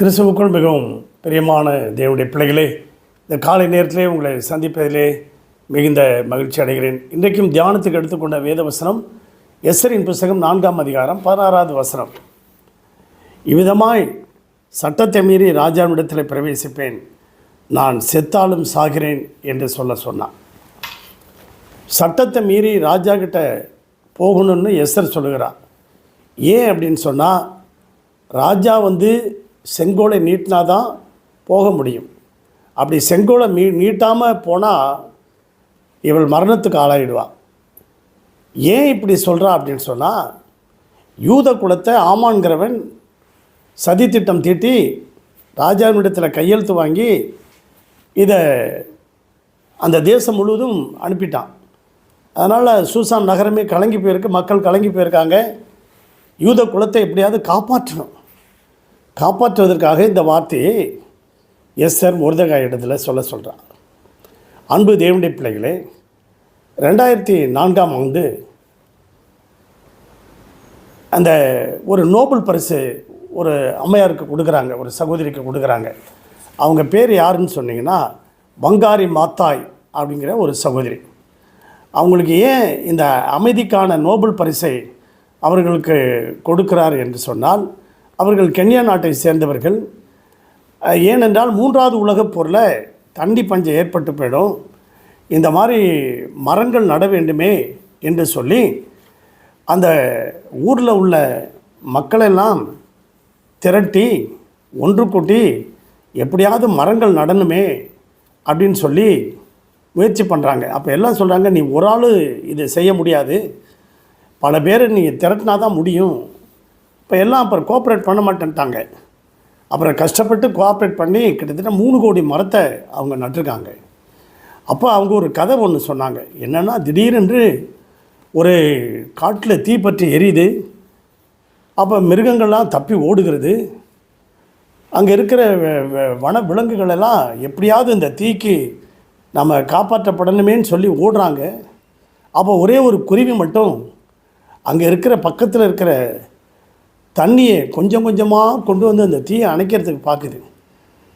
கிறிஸ்துவுக்குள் மிகவும் பிரியமான தேவனுடைய பிள்ளைகளே, இந்த காலை நேரத்திலே உங்களை சந்திப்பதிலே மிகுந்த மகிழ்ச்சி அடைகிறேன். இன்றைக்கும் தியானத்துக்கு எடுத்துக்கொண்ட வேத வசனம் எஸ்தரின் புஸ்தகம் 4ஆம் அதிகாரம் 16வது வசனம். இவ்விதமாய் சட்டத்தை மீறி ராஜாவிடத்தில் பிரவேசிப்பேன், நான் செத்தாலும் சாகிறேன் என்று சொன்னான். சட்டத்தை மீறி ராஜா கிட்ட போகணும்னு எஸ்தர் சொல்லுகிறார். ஏன் அப்படின்னு சொன்னால், ராஜா செங்கோலை நீட்டினாதான் போக முடியும். அப்படி செங்கோலை நீட்டாமல் போனால் இவள் மரணத்துக்கு ஆளாயிடுவாள். ஏன் இப்படி சொல்கிறா அப்படின்னு சொன்னால், யூத குலத்தை ஆமான்கிறவன் சதித்திட்டம் தீட்டி ராஜாவினிடத்தில் கையெழுத்து வாங்கி இதை அந்த தேசம் முழுவதும் அனுப்பிட்டான். அதனால் சூசான் நகரமே கலங்கி போயிருக்கு, மக்கள் கலங்கி போயிருக்காங்க. யூத குலத்தை எப்படியாவது காப்பாற்றுவதற்காக இந்த வார்த்தையை எஸ்தர் மொர்தெகாய் இடத்துல சொல்கிறான். அன்பு தேவனுடைய பிள்ளைகளே, 2004ஆம் ஆண்டு அந்த ஒரு நோபல் பரிசு ஒரு அம்மையாருக்கு கொடுக்குறாங்க, ஒரு சகோதரிக்கு கொடுக்குறாங்க. அவங்க பேர் யாருன்னு சொன்னீங்கன்னா பங்காரி மாத்தாய் அப்படிங்கிற ஒரு சகோதரி. அவங்களுக்கு ஏன் இந்த அமைதிக்கான நோபல் பரிசை அவர்களுக்கு கொடுக்கிறார் என்று சொன்னால், அவர்கள் கென்யா நாட்டை சேர்ந்தவர்கள். ஏனென்றால் 3வது உலகப் போரில் தண்ணி பஞ்சம் ஏற்பட்டு போயிடும், இந்த மாதிரி மரங்கள் நட வேண்டுமே என்று சொல்லி அந்த ஊரில் உள்ள மக்களெல்லாம் திரட்டி ஒன்று கூட்டி எப்படியாவது மரங்கள் நடணுமே அப்படின்னு சொல்லி முயற்சி பண்ணுறாங்க. அப்போ எல்லாம் சொல்கிறாங்க, நீ ஒரு ஆள் இதை செய்ய முடியாது, பல பேர் நீ திரட்டினா தான் முடியும். இப்போ எல்லாம் அப்புறம் கோஆப்ரேட் பண்ண மாட்டேன்ட்டாங்க. அப்புறம் கஷ்டப்பட்டு கோஆப்ரேட் பண்ணி கிட்டத்தட்ட 3 கோடி மரத்தை அவங்க நட்டிருக்காங்க. அப்போ அவங்க ஒரு கதை ஒன்று சொன்னாங்க. என்னென்னா, திடீரென்று ஒரு காட்டில் தீ பற்றி எரியுது. அப்போ மிருகங்கள்லாம் தப்பி ஓடுகிறது. அங்கே இருக்கிற வன விலங்குகளெல்லாம் எப்படியாவது இந்த தீக்கு நம்ம காப்பாற்றப்படணுமேன்னு சொல்லி ஓடுறாங்க. அப்போ ஒரே ஒரு குருவி மட்டும் அங்கே இருக்கிற பக்கத்தில் இருக்கிற தண்ணியை கொஞ்சம் கொஞ்சமாக கொண்டு அந்த தீயை அணைக்கிறதுக்கு பார்க்குது.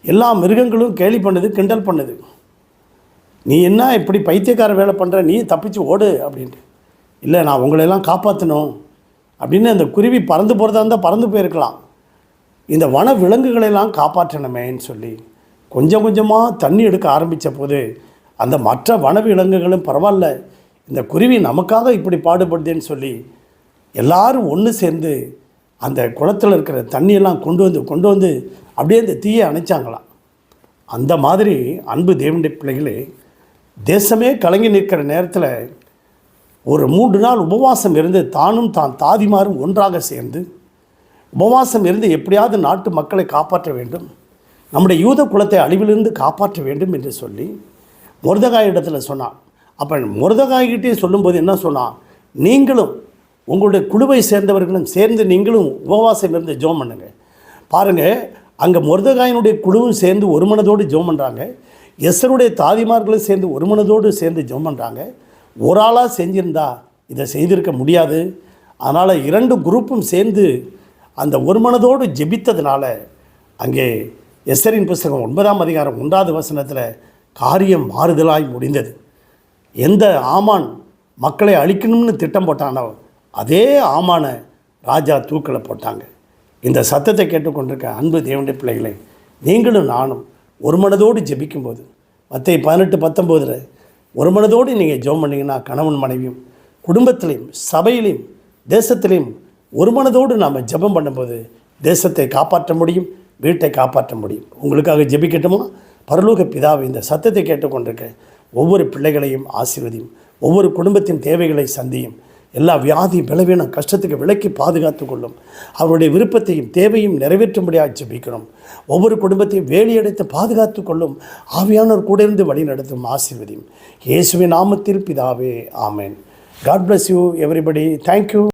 எல்லா மிருகங்களும் கேலி பண்ணுது, கிண்டல் பண்ணுது. நீ என்ன இப்படி பைத்தியக்கார வேலை பண்ணுற, நீ தப்பிச்சு ஓடு அப்படின்ட்டு. இல்லை, நான் உங்களையெல்லாம் காப்பாற்றணும் அப்படின்னு அந்த குருவி பறந்து போகிறதா இருந்தால் பறந்து போயிருக்கலாம். இந்த வன விலங்குகளெல்லாம் காப்பாற்றணுமேன்னு சொல்லி கொஞ்சம் கொஞ்சமாக தண்ணி எடுக்க ஆரம்பித்த போது அந்த மற்ற வன விலங்குகளும் பரவாயில்ல, இந்த குருவி நமக்காக இப்படி பாடுபடுதுன்னு சொல்லி எல்லாரும் ஒன்று சேர்ந்து அந்த குளத்தில் இருக்கிற தண்ணியெல்லாம் கொண்டு வந்து அப்படியே அந்த தீயை அணைச்சாங்களாம். அந்த மாதிரி அன்பு தேவனுடைய பிள்ளைகளே, தேசமே கலங்கி நிற்கிற நேரத்தில் ஒரு 3 நாள் உபவாசம் இருந்து தான் தாதிமாரும் ஒன்றாக சேர்ந்து உபவாசம் இருந்து எப்படியாவது நாட்டு மக்களை காப்பாற்ற வேண்டும், நம்முடைய யூத குலத்தை அழிவிலிருந்து காப்பாற்ற வேண்டும் என்று சொல்லி மொர்தெகாய் இடத்துல சொன்னான். அப்போ மொர்தெகாய்கிட்டே சொல்லும்போது என்ன சொன்னான், நீங்களும் உங்களுடைய குழுவை சேர்ந்தவர்களும் சேர்ந்து நீங்களும் உபவாசம் இருந்து ஜெபம் பண்ணுங்க. பாருங்கள், அங்கே மொர்தெகாயினுடைய குழுவும் சேர்ந்து ஒரு மனதோடு ஜெபம் பண்ணுறாங்க. எஸ்தருடைய தாதிமார்களும் சேர்ந்து ஒரு மனதோடு சேர்ந்து ஜெபம் பண்ணுறாங்க. ஒரு ஆளாக செஞ்சிருந்தா இதை செய்திருக்க முடியாது. அதனால் 2 குரூப்பும் சேர்ந்து அந்த ஒரு மனதோடு ஜெபித்ததுனால அங்கே எஸ்தரின் புஸ்தகம் 9ஆம் அதிகாரம் 1வது வசனத்தில் காரியம் மாறுதலாய் முடிந்தது. எந்த ஆமான் மக்களை அழிக்கணும்னு திட்டம் போட்டானோ அதே ஆமான ராஜா தூக்கில் போட்டாங்க. இந்த சத்தத்தை கேட்டுக்கொண்டிருக்க அன்பு தேவனுடைய பிள்ளைகளை, நீங்களும் நானும் ஒரு மனதோடு ஜெபிக்கும்போது மத்தேயு 18:19 ஒரு மனதோடு நீங்கள் ஜெபம் பண்ணிங்கன்னா கணவன் மனைவியும் குடும்பத்திலையும் சபையிலையும் தேசத்திலையும் ஒரு மனதோடு நாம் ஜெபம் பண்ணும்போது தேசத்தை காப்பாற்ற முடியும், வீட்டை காப்பாற்ற முடியும். உங்களுக்காக ஜெபிக்கட்டுமா? பரலோக பிதாவை, இந்த சத்தத்தை கேட்டுக்கொண்டிருக்க ஒவ்வொரு பிள்ளைகளையும் ஆசீர்வதியும், ஒவ்வொரு குடும்பத்தின் தேவைகளை சந்தியும், எல்லா வியாதி பலவீனம் கஷ்டத்துக்கு விலக்கி பாதுகாத்து கொள்ளும். அவருடைய விருப்பத்தையும் தேவையும் நிறைவேற்றும்படியாக ஜெபிக்கிறோம். ஒவ்வொரு குடும்பத்தையும் வேலியடைத்து பாதுகாத்து கொள்ளும். ஆவியானவர் கூட இருந்து வழி நடத்தும், ஆசீர்வதியும். இயேசுவின் நாமத்தில் பிதாவே, ஆமேன். God bless you everybody. Thank you.